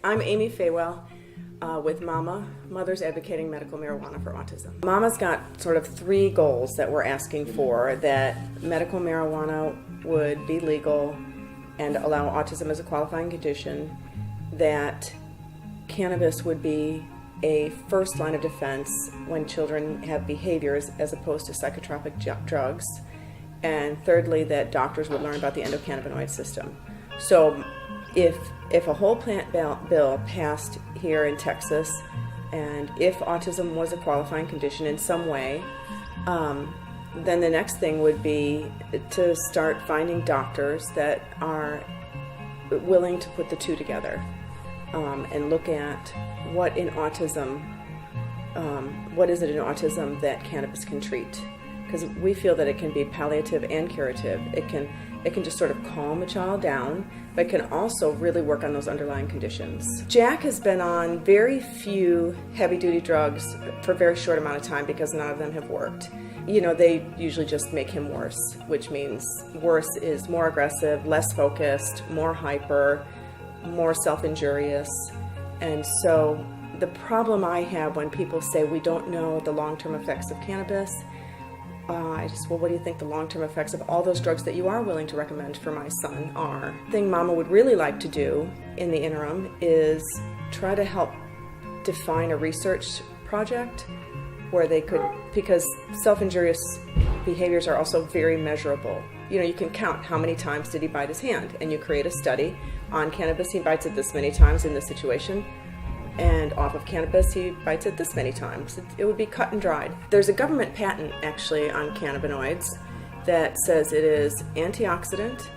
I'm Amy Fawel with MAMA, Mothers Advocating Medical Marijuana for Autism. MAMA's got sort of three goals that we're asking for: that medical marijuana would be legal and allow autism as a qualifying condition, that cannabis would be a first line of defense when children have behaviors as opposed to psychotropic drugs, and thirdly, that doctors would learn about the endocannabinoid system. So if a whole plant bill passed here in Texas, and if autism was a qualifying condition in some way, then the next thing would be to start finding doctors that are willing to put the two together and look at what in autism, what is it in autism that cannabis can treat? Because we feel that it can be palliative and curative. It can just sort of calm a child down, but can also really work on those underlying conditions. Jack has been on very few heavy-duty drugs for a very short amount of time because none of them have worked. You know, they usually just make him worse, which means worse is more aggressive, less focused, more hyper, more self-injurious. And so the problem I have when people say we don't know the long-term effects of cannabis, well, what do you think the long-term effects of all those drugs that you are willing to recommend for my son are? The thing Mama would really like to do in the interim is try to help define a research project where they could, because self-injurious behaviors are also very measurable. You know, you can count how many times did he bite his hand, and you create a study on cannabis, he bites it this many times in this situation, and off of cannabis he bites it this many times. It would be cut and dried. There's a government patent actually on cannabinoids that says it is antioxidant,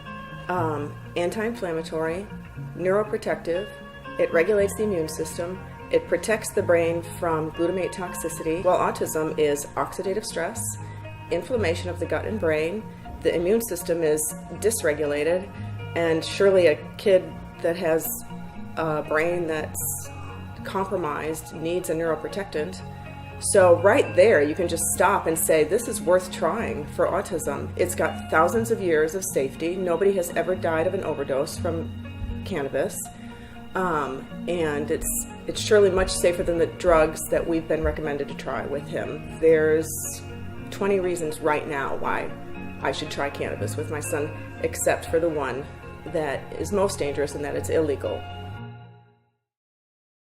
anti-inflammatory, neuroprotective, it regulates the immune system, it protects the brain from glutamate toxicity, while autism is oxidative stress, inflammation of the gut and brain, the immune system is dysregulated, and surely a kid that has a brain that's compromised needs a neuroprotectant. So right there you can just stop and say, this is worth trying for autism. It's got thousands of years of safety. Nobody has ever died of an overdose from cannabis, and it's surely much safer than the drugs that we've been recommended to try with him. There's 20 reasons right now why I should try cannabis with my son, except for the one that is most dangerous, and that it's illegal.